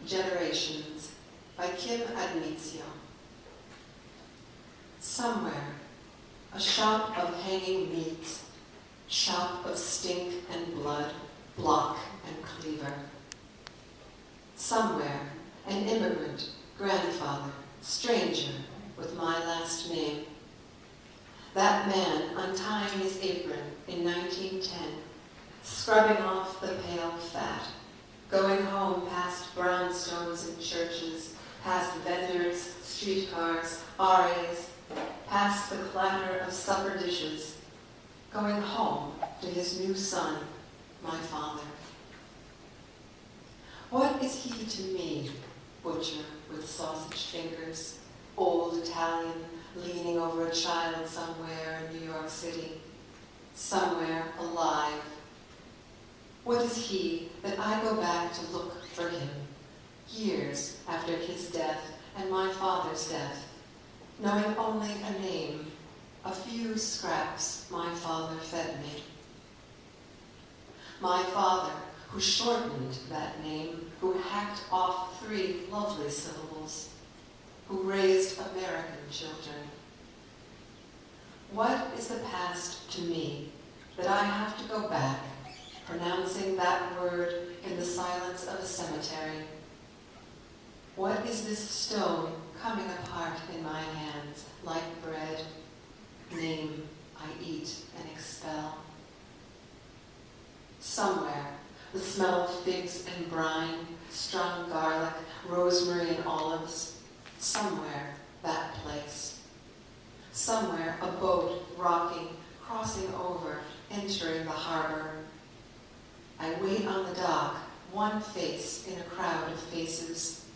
Generations by Kim Admizio. Somewhere, a shop of hanging meats, shop of stink and blood, block and cleaver. Somewhere, an immigrant, grandfather, stranger with my last name. That man untying his apron in 1910, scrubbing off the pale fat, going home past brownstones in churches, past vendors, streetcars, RAs, past the clatter of supper dishes, going home to his new son, my father. What is he to me, butcher with sausage fingers, old Italian, leaning over a child somewhere in New York City, somewhere alive? What is he that I go back to look for him, years after his death and my father's death, knowing only a name, a few scraps my father fed me? My father, who shortened that name, who hacked off 3 lovely syllables, who raised American children. What is the past to me that I have to go back, pronouncing that word in the silence of a cemetery? What is this stone coming apart in my hands like bread, name I eat and expel? Somewhere, the smell of figs and brine, strung garlic, rosemary and olives. Somewhere, that place. Somewhere, a boat rocking, crossing over, entering the harbor. I wait on the dock, one face in a crowd of faces.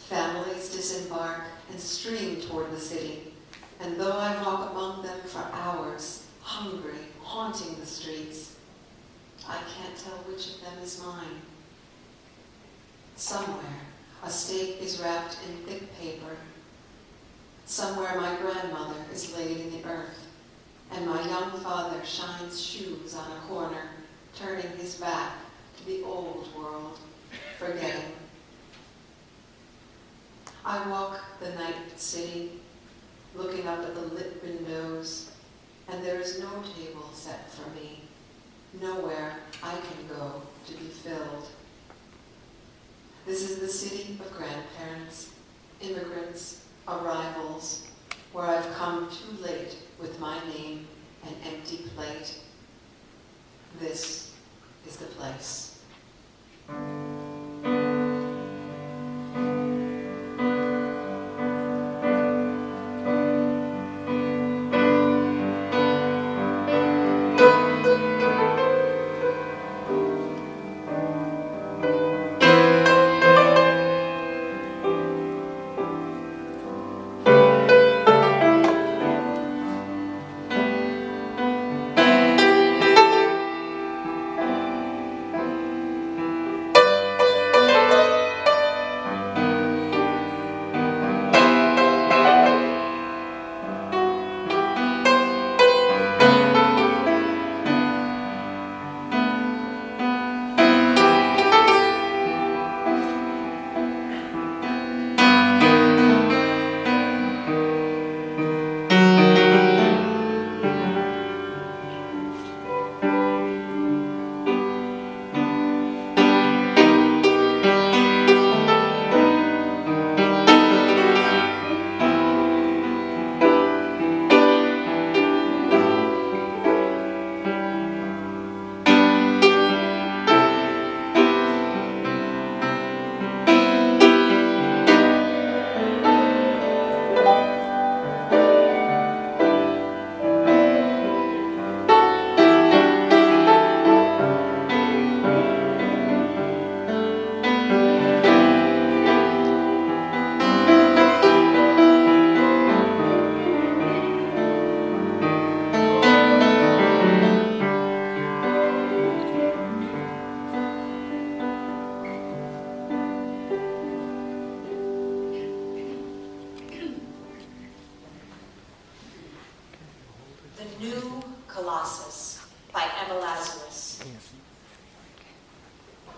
Families disembark and stream toward the city, and though I walk among them for hours, hungry, haunting the streets, I can't tell which of them is mine. Somewhere, a steak is wrapped in thick paper. Somewhere my grandmother is laid in the earth, and my young father shines shoes on a corner, turning his back to the old world, forgetting. I walk the night city, looking up at the lit windows, and there is no table set for me, nowhere I can go to be filled. This is the city of grandparents, immigrants, arrivals, where I've come too late with my name and empty plate. This is the place.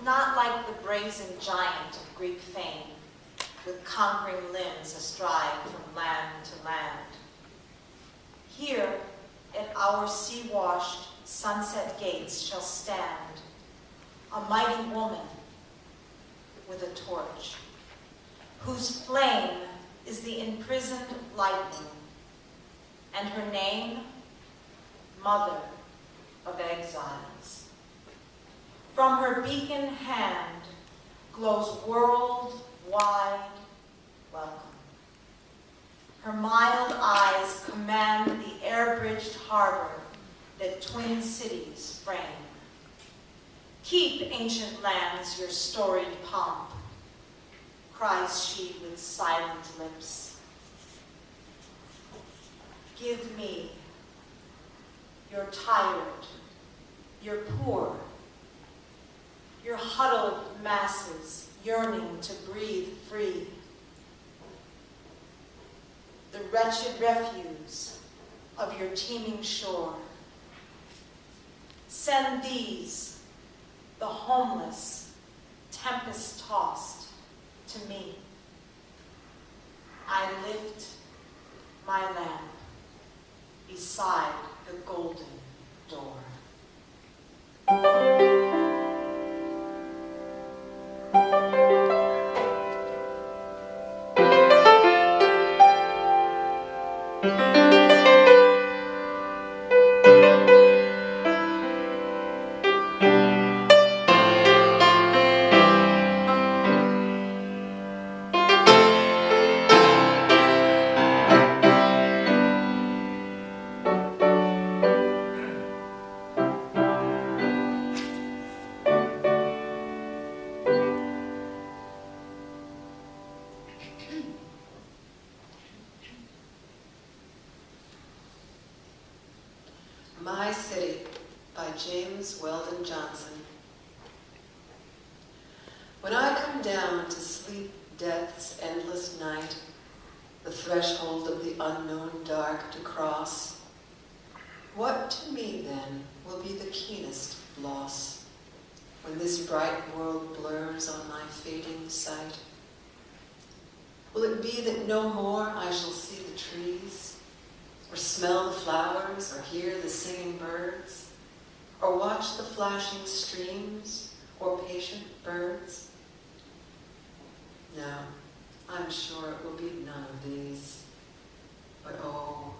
not like the brazen giant of Greek fame, with conquering limbs astride from land to land. Here, at our sea-washed sunset gates shall stand a mighty woman with a torch, whose flame is the imprisoned lightning, and her name, Mother of Exiles. From her beacon hand glows world-wide welcome. Her mild eyes command the air-bridged harbor that twin cities frame. Keep, ancient lands, your storied pomp, cries she with silent lips. Give me your tired, your poor, your huddled masses yearning to breathe free. The wretched refuse of your teeming shore. Send these, the homeless, tempest-tossed, to me. I lift my lamp beside the golden door. My City by James Weldon Johnson. When I come down to sleep death's endless night, the threshold of the unknown dark to cross, what to me then will be the keenest loss when this bright world blurs on my fading sight? Will it be that no more I shall see the trees, or smell the flowers, or hear the singing birds, or watch the flashing streams, or patient birds? No, I'm sure it will be none of these. But oh,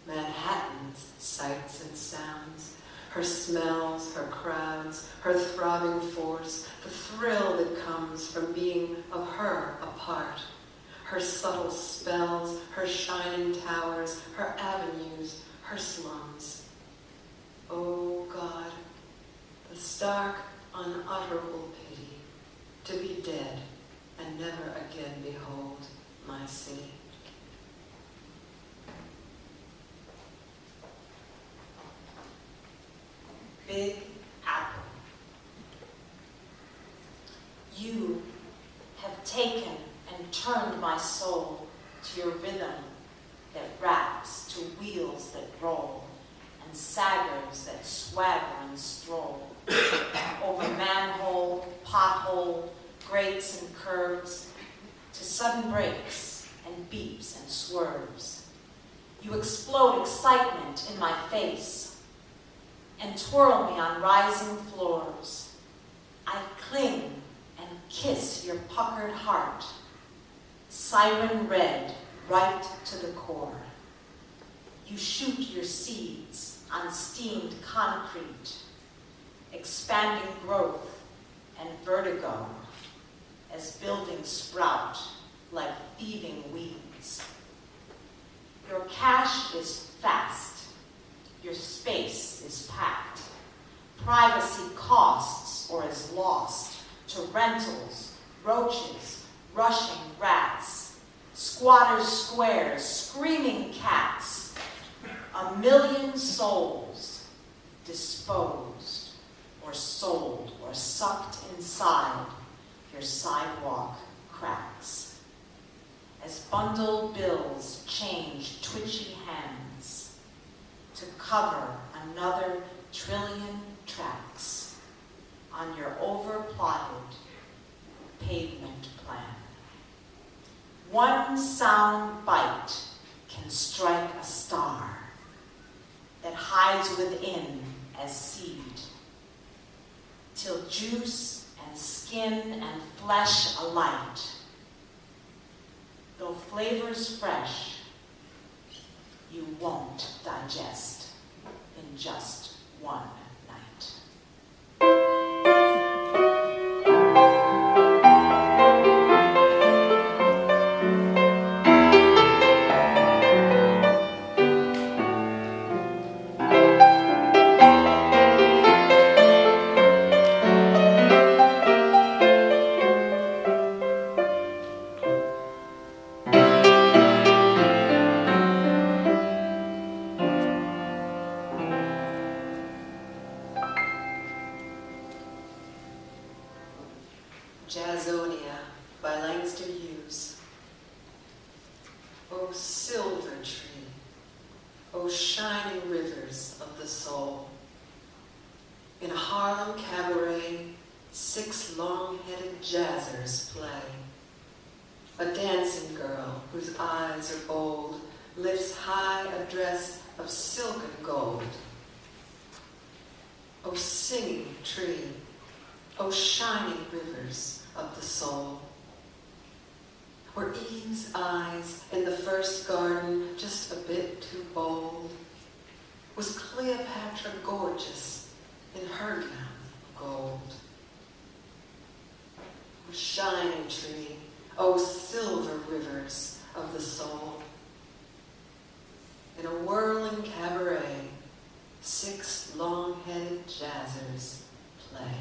Manhattan's sights and sounds, her smells, her crowds, her throbbing force, the thrill that comes from being of her a part, her subtle spells, her shining towers, her avenues, her slums. Oh God, the stark, unutterable pity to be dead and never again behold my city. Big Apple. You have taken and turned my soul to your rhythm that raps, to wheels that roll, and saggers that swagger and stroll over manhole, pothole, grates and curbs, to sudden breaks and beeps and swerves. You explode excitement in my face and twirl me on rising floors. I cling and kiss your puckered heart, siren red right to the core. You shoot your seeds on steamed concrete, expanding growth and vertigo as buildings sprout like thieving weeds. Your cash is fast, your space is packed. Privacy costs or is lost to rentals, roaches, rushing rats, squatters' squares, screaming cats. 1,000,000 souls disposed or sold or sucked inside your sidewalk cracks. As bundled bills change twitchy hands to cover another trillion tracks on your overplotted pavement plan. One sound bite can strike a star that hides within as seed, till juice and skin and flesh alight. Though flavors fresh, you won't digest in just one night. Jazzonia by Langston Hughes. O silver tree, O shining rivers of the soul. In a Harlem cabaret, 6 long-headed jazzers play. A dancing girl whose eyes are bold lifts high a dress of silken gold. O singing tree, O shining rivers of the soul. Were Eve's eyes in the first garden just a bit too bold? Was Cleopatra gorgeous in her gown of gold? O shining tree, O silver rivers of the soul. In a whirling cabaret, 6 long-headed jazzers play.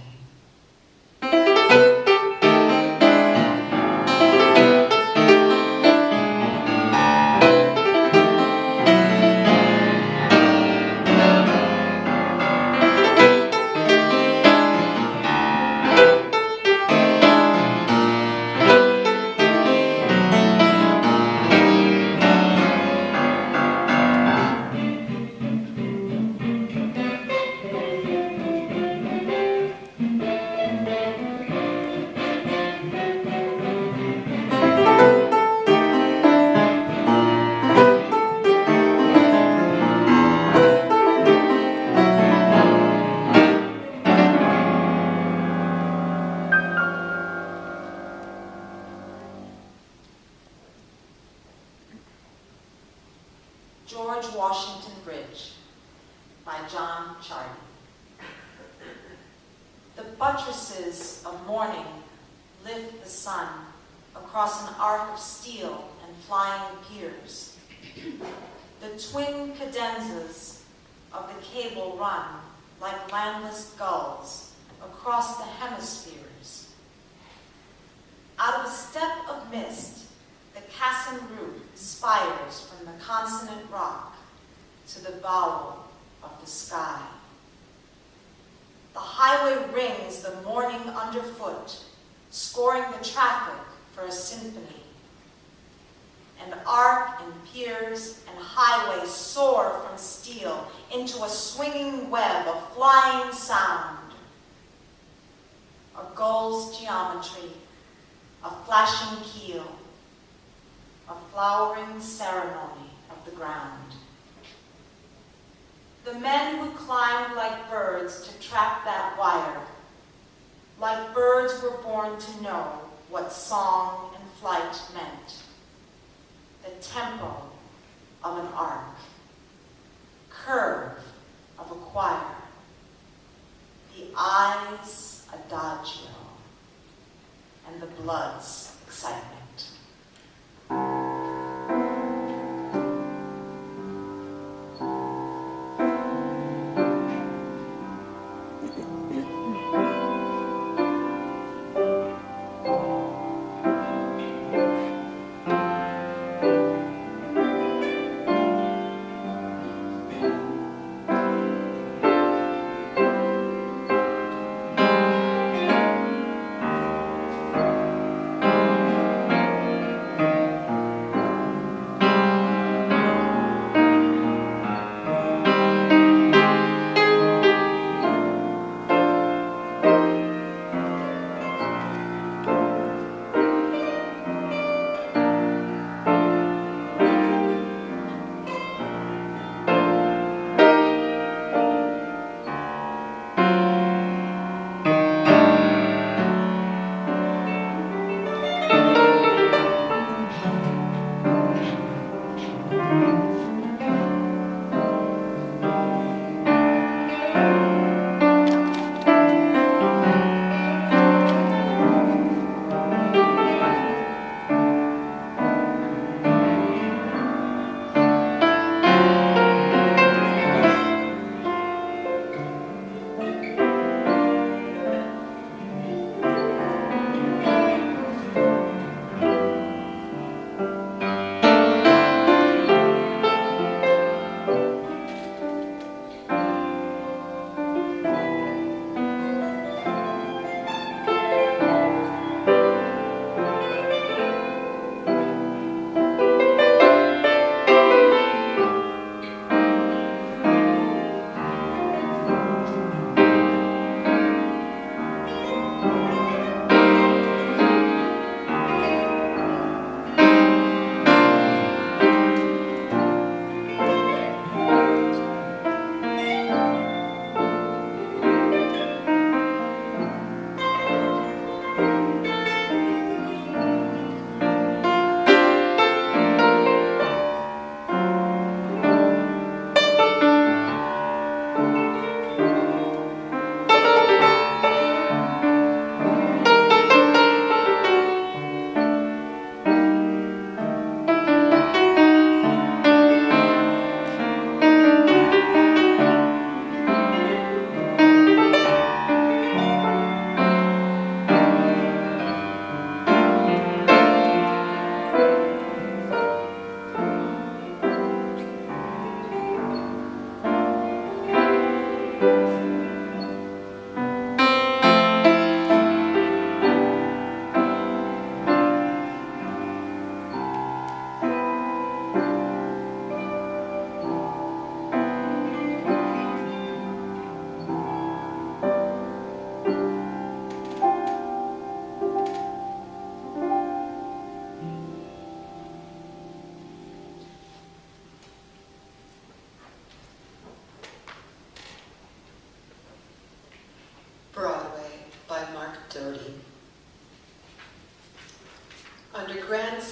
George Washington Bridge by John Chardy. The buttresses of morning lift the sun across an arc of steel and flying piers. The twin cadenzas of the cable run like landless gulls across the hemispheres. Out of a step of mist, the Cassin route spires from the consonant rock to the vowel of the sky. The highway rings the morning underfoot, scoring the traffic for a symphony. And arc and piers and highway soar from steel into a swinging web of flying sound. A gull's geometry, a flashing keel, a flowering ceremony of the ground. The men who climbed like birds to trap that wire, like birds were born to know what song and flight meant. The tempo of an arc, curve of a choir, the eyes adagio, and the blood's excitement.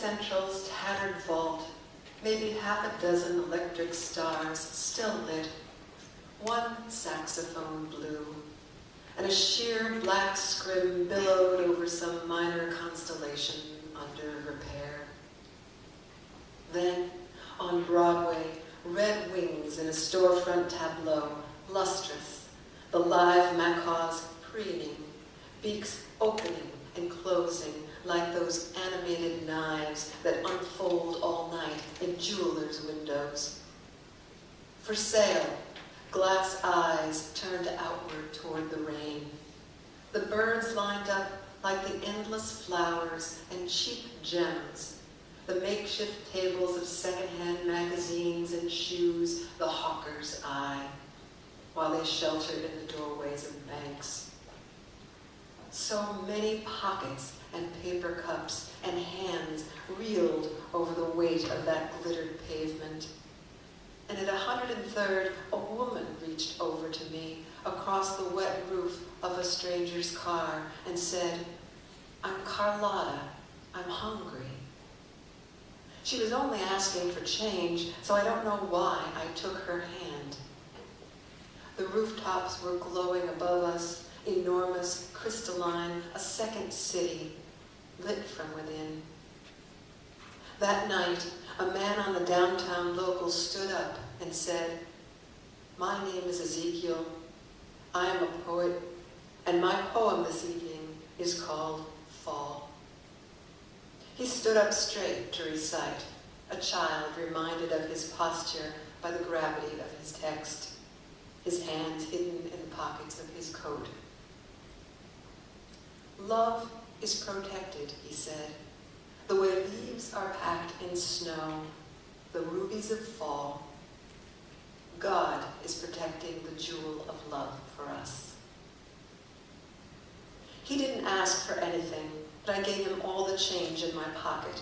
Central's tattered vault, maybe half a dozen electric stars still lit, one saxophone blew, and a sheer black scrim billowed over some minor constellation under repair. Then, on Broadway, red wings in a storefront tableau, lustrous, the live macaws preening, beaks opening and closing like those animated knives that unfold all night in jewelers' windows. For sale, glass eyes turned outward toward the rain. The birds lined up like the endless flowers and cheap gems, the makeshift tables of secondhand magazines and shoes the hawker's eye, while they sheltered in the doorways of banks. So many pockets and paper cups and hands reeled over the weight of that glittered pavement. And at 103rd, a woman reached over to me across the wet roof of a stranger's car and said, "I'm Carlotta, I'm hungry." She was only asking for change, so I don't know why I took her hand. The rooftops were glowing above us, enormous, crystalline, a second city, lit from within. That night, a man on the downtown local stood up and said, "My name is Ezekiel. I am a poet, and my poem this evening is called Fall." He stood up straight to recite, a child reminded of his posture by the gravity of his text, his hands hidden in the pockets of his coat. "Love is protected," he said, "the way leaves are packed in snow, the rubies of fall. God is protecting the jewel of love for us." He didn't ask for anything, but I gave him all the change in my pocket.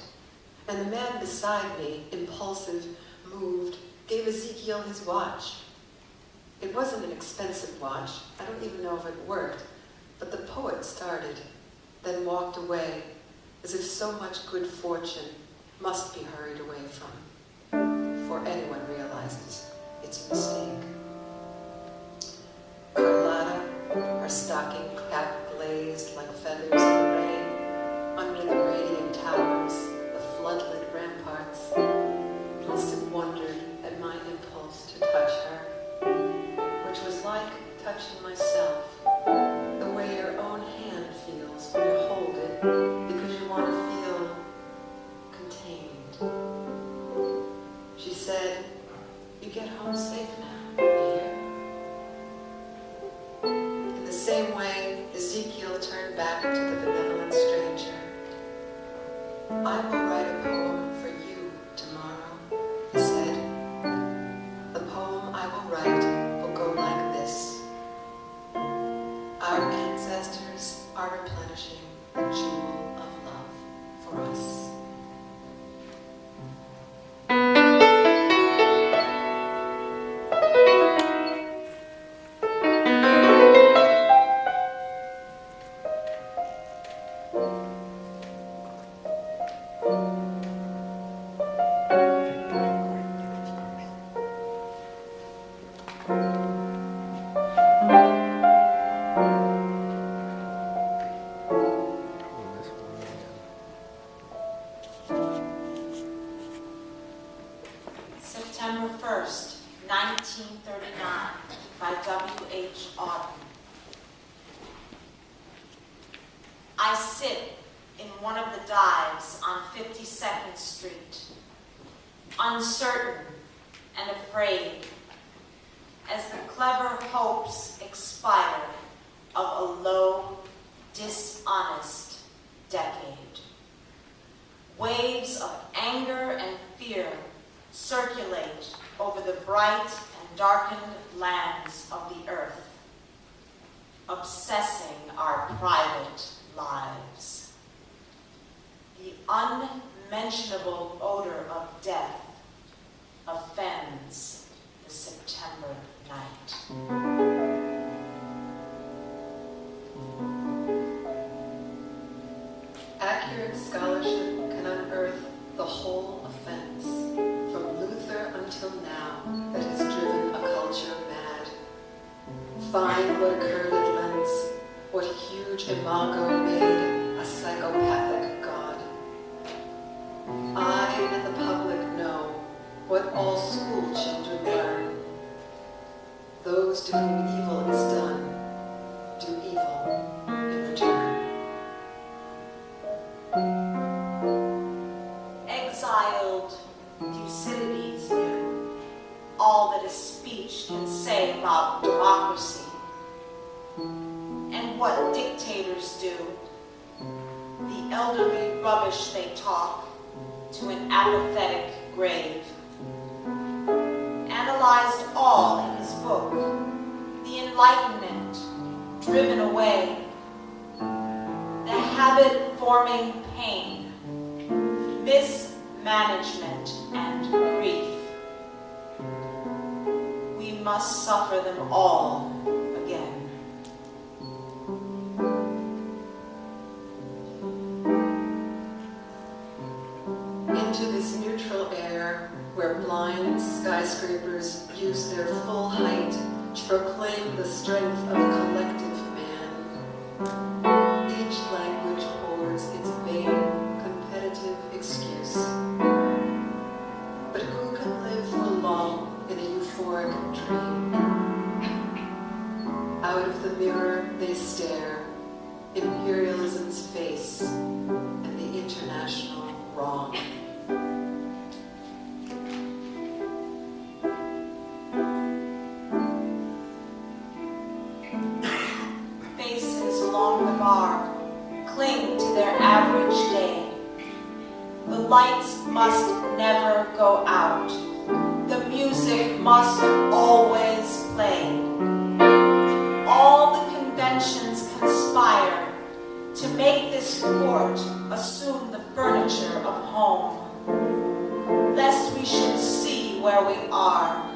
And the man beside me, impulsive, moved, gave Ezekiel his watch. It wasn't an expensive watch. I don't even know if it worked. But the poet started, then walked away, as if so much good fortune must be hurried away from, before anyone realizes it's a mistake. Carlotta, her stocking cap blazed like feathers in the rain, under the radiant towers, the floodlit ramparts, must have wondered at my impulse to touch her, which was like touching myself, the way your own hand feels when you hold it, because you want to feel contained. She said, "You get home safe now, dear." In the same way, Ezekiel turned back to the benevolent stranger. "I will write a poem for you tomorrow," he said. "The poem I will write will go like this. Our ancestors are replenishing the jewel of love for us." September 1st, 1939, by W.H. Auden. I sit in one of the dives on 52nd Street, uncertain and afraid, as the clever hopes expire of a low, dishonest decade. Waves of anger and fear circulate over the bright and darkened lands of the earth, obsessing our private lives. The unmentionable odor of death offends the September night. Accurate scholarship can unearth the whole offense, from Luther until now, that has driven a culture mad. Find what occurred at Lentz, what huge imago made a psychopathic god. I and the public know what all school children learn. Those to whom evil is done, do evil in return. Exiled Thucydides knew all that a speech can say about democracy, and what dictators do, the elderly rubbish they talk to an apathetic grave. Analyzed all in his book, the Enlightenment driven away, the habit-forming pain, mismanagement and grief. We must suffer them all again. Into this neutral air where blind skyscrapers use their full height to proclaim the strength of a collective man. Each language pours its vain, competitive excuse. But who can live for long in a euphoric dream? Out of the mirror they stare, imperialism's face and the international wrong. Cling to their average day. The lights must never go out. The music must always play. All the conventions conspire to make this fort assume the furniture of home, lest we should see where we are,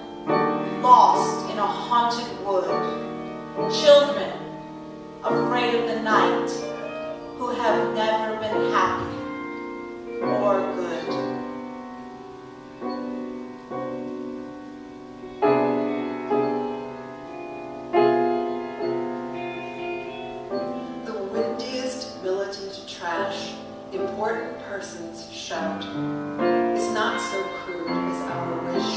lost in a haunted wood, children afraid of the night, who have never been happy or good. The windiest militant trash important persons shout is not so crude as our wish.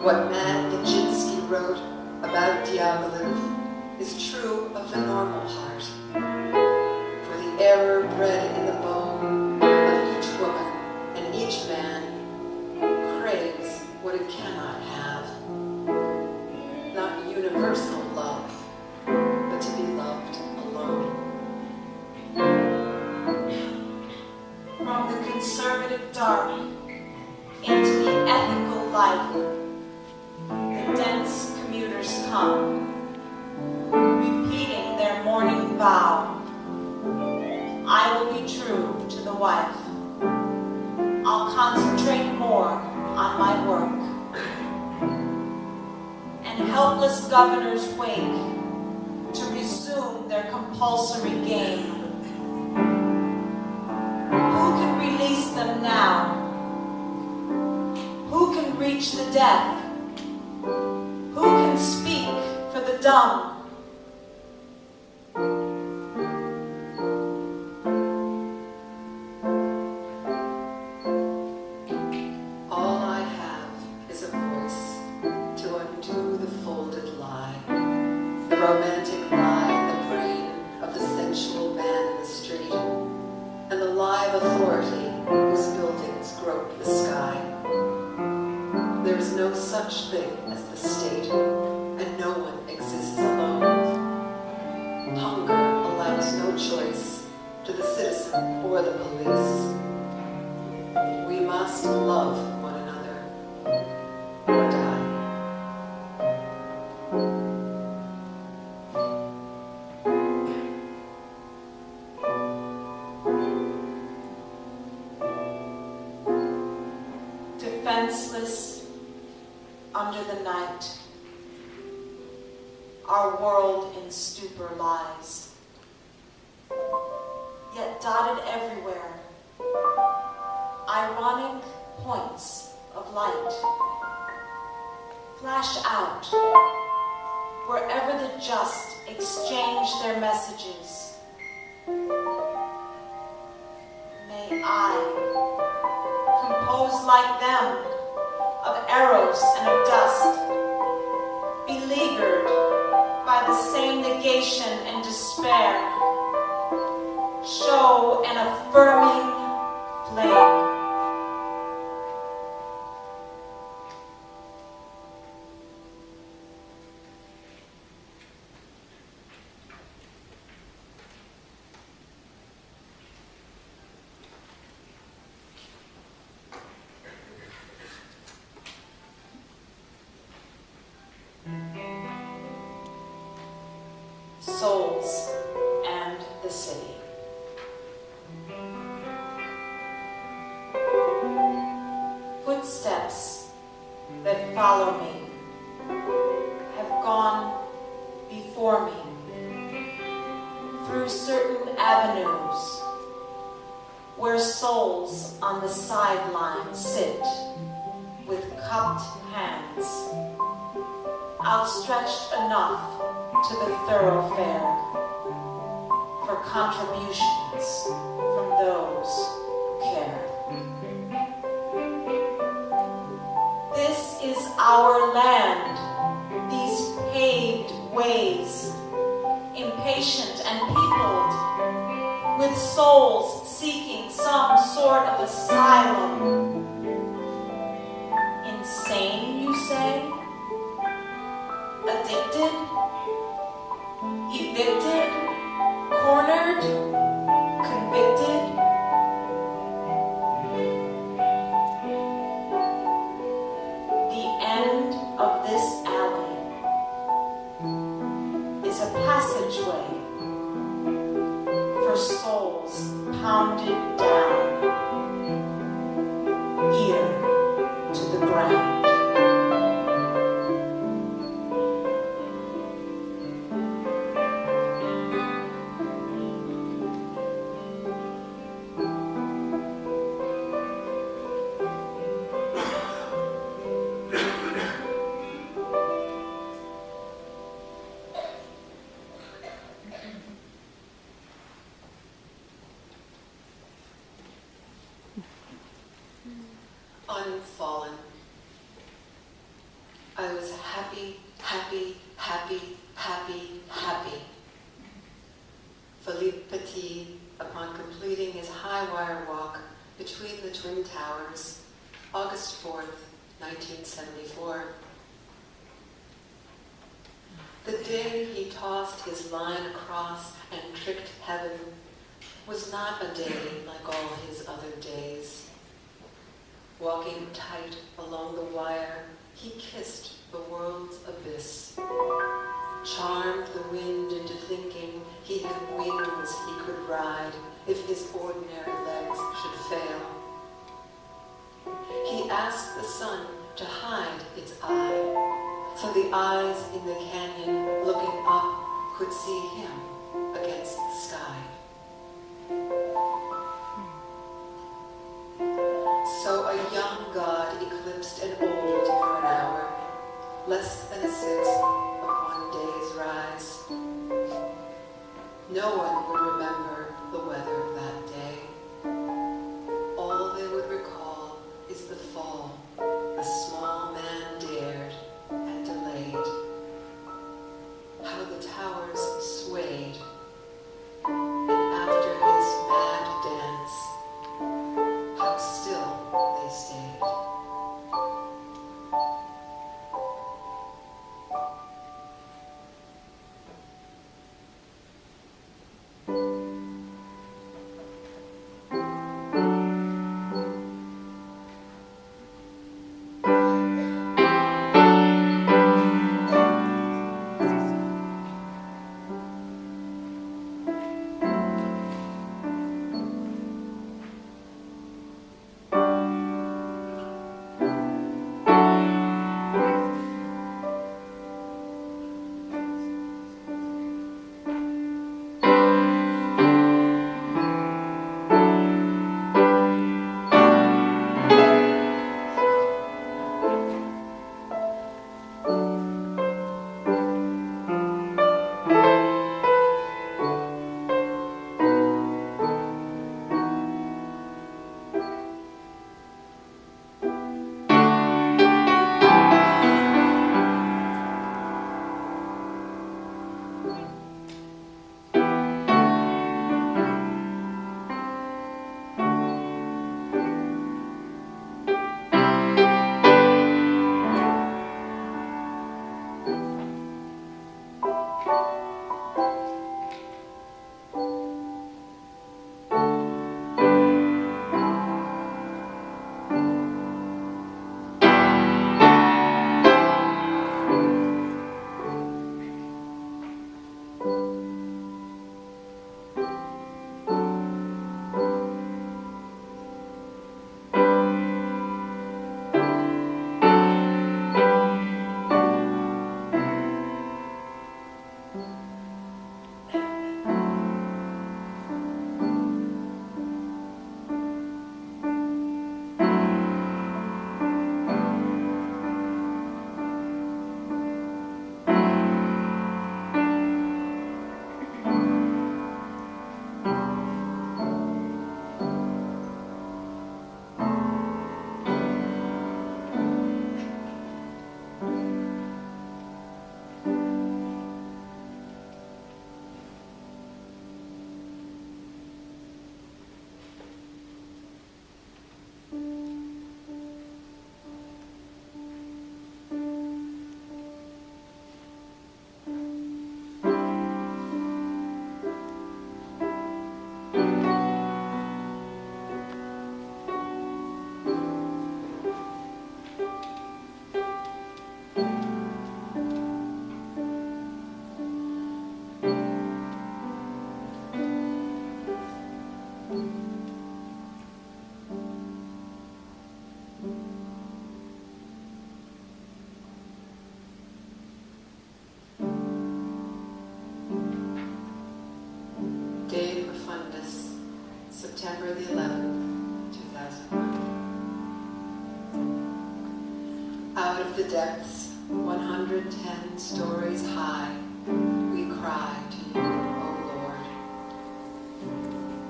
What Mad Nijinsky wrote about Diaghilev is true of the normal heart. For the error bred in the bone of each woman and each man craves what it cannot have. Not universal love, but to be loved alone. From the conservative dark into the ethical life, the dense commuters come, repeating their morning vow. I will be true to the wife. I'll concentrate more on my work. And helpless governors wake to resume their compulsory game. Who can release them now? Who can reach the deaf? Who can speak for the dumb? Such thing as the state, and no one exists alone. Hunger allows no choice to the citizen or the police. We must love one another or die. Defenseless under the night, our world in stupor lies. Yet dotted everywhere, ironic points of light flash out wherever the just exchange their messages. May I, composed like them, of arrows and of dust, beleaguered by the same negation and despair, show an affirming flame. Souls and the city. Footsteps that follow me have gone before me through certain avenues where souls on the sidelines sit with cupped hands, outstretched enough to the thoroughfare for contributions from those who care. This is our land, these paved ways, impatient and peopled with souls seeking some sort of asylum. Insane, you say? Addicted? Evicted, cornered, convicted. The end of this alley is a passageway for souls pounded down, ear to the ground. Unfallen. I was happy, happy, happy, happy, happy. Philippe Petit, upon completing his high wire walk between the Twin Towers, August 4th, 1974. The day he tossed his line across and tricked heaven was not a day like all his other days. Walking tight along the wire, he kissed the world's abyss, charmed the wind into thinking he had wings he could ride if his ordinary legs should fail. He asked the sun to hide its eye, so the eyes in the canyon looking up could see him against the sky. So a young god eclipsed an old for an hour, less than a sixth of one day's rise. No one would remember the weather of that day. All they would recall is the fall the small man dared and delayed. How the towers swayed, and after his mad dance, how still they stayed. of the depths, 110 stories high, we cry to you, O Lord.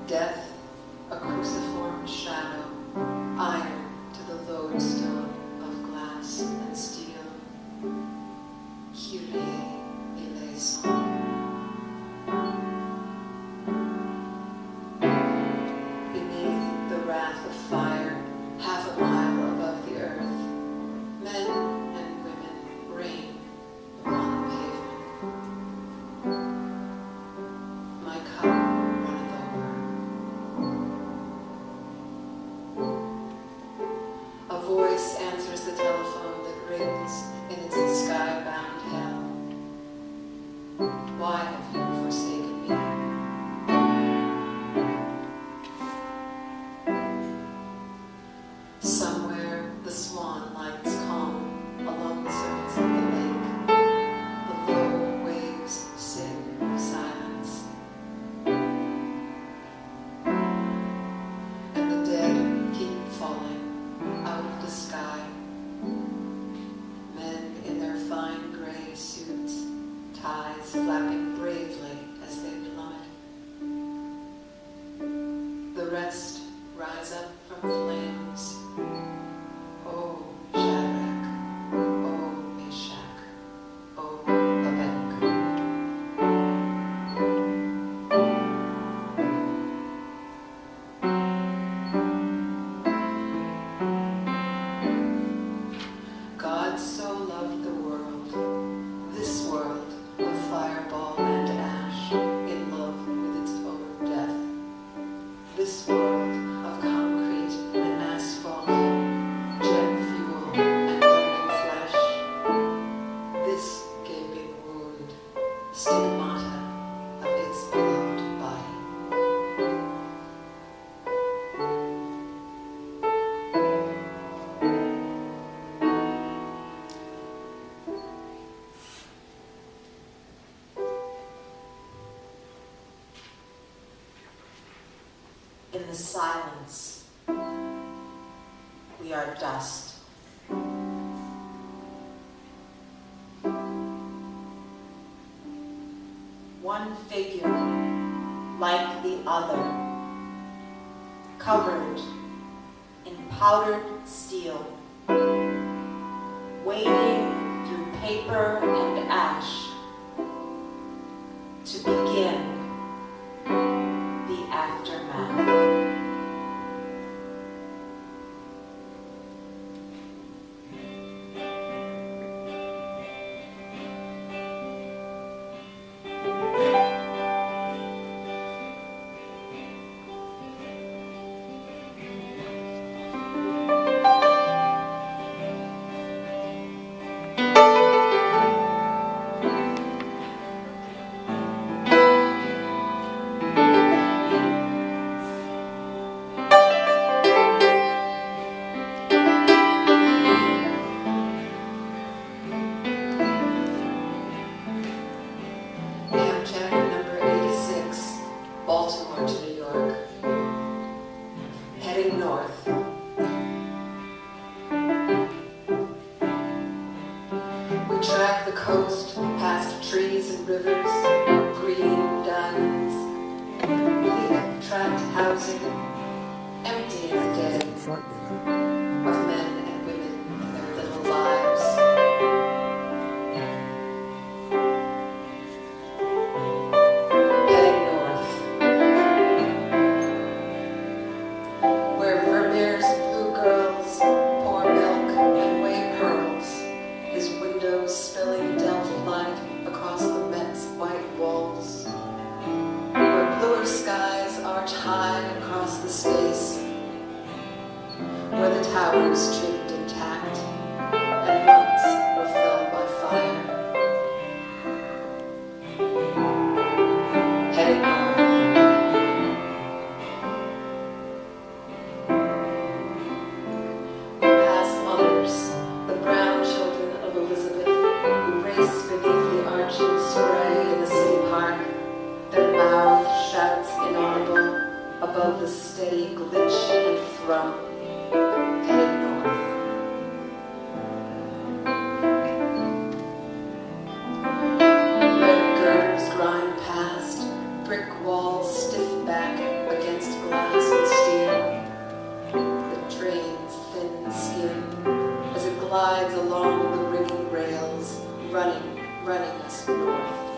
Death, a cruciform shadow, iron to the lodestone of glass and steel. Kyrie eleison. Beneath the wrath of fire, half a mile above the earth, men and women reign upon the pavement. My cup runneth over. A voice answers the telephone that rings in its sky-bound hell. Why have you forsaken me? Somewhere the swan lights calm along the surface of the lake. The low waves sing of silence. And the dead keep falling out of the sky. Men in their fine gray suits, ties flapping bravely as they plummet. The rest rise up from flames. Oh, Shadrach, oh, Meshach, oh, Abednego. God so loved the world, this world of fireball and ash, in love with its own death. This world of concrete and asphalt, jet fuel and burning flesh. This gaping wound, stigmata of its beloved body. In the silence, we are dust. One figure like the other, covered in powdered steel, wading through paper and ash to begin the aftermath. Amtrak number 86, Baltimore to New York. Heading north. We track the coast past trees and rivers, green diamonds, bleak tract housing, empty and dead, of men and women and their little lives. Heading north, where Vermeer's blue girls pour milk and weigh pearls, his windows spilling delta light across the Met's white walls, where bluer skies arch high across the space, where the towers trimmed intact and months were felled by fire. Heading north. We pass mothers, the brown children of Elizabeth, who race beneath the arching spray in the city park, their mouth shouts inaudible above the steady glitch and thrum. Heading north. guiding us north.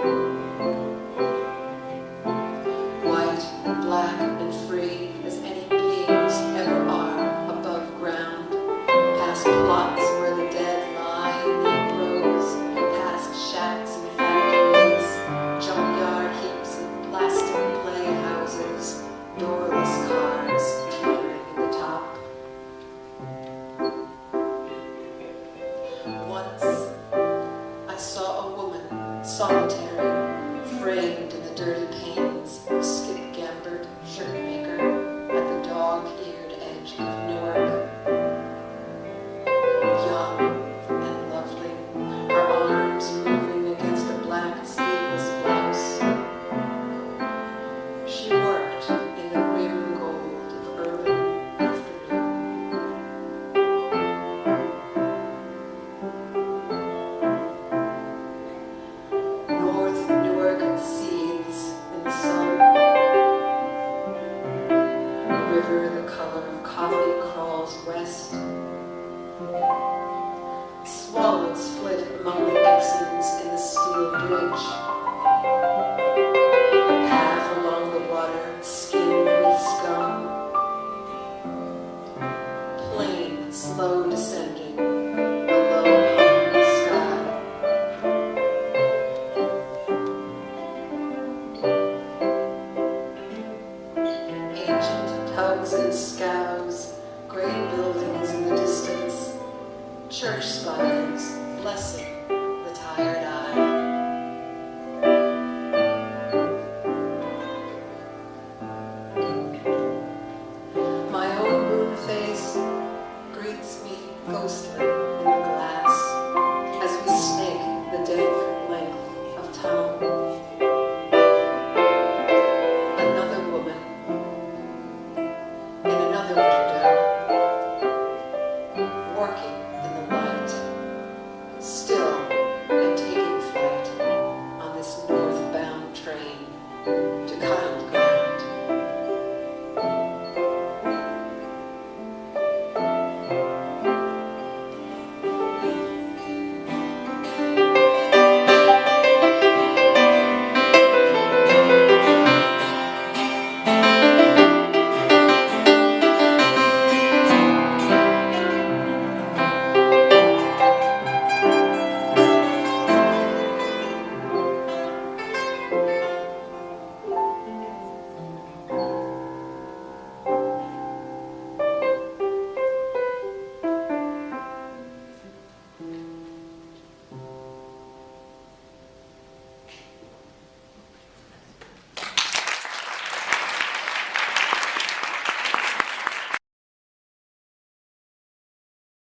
White and black and free as any beings ever are above ground, past plots where the dead lie in neat rows, past shacks and factories, junkyard heaps and plastic playhouses, doorless cars teetering in the top. Once I saw a woman, solitary, framed in the dirty paint,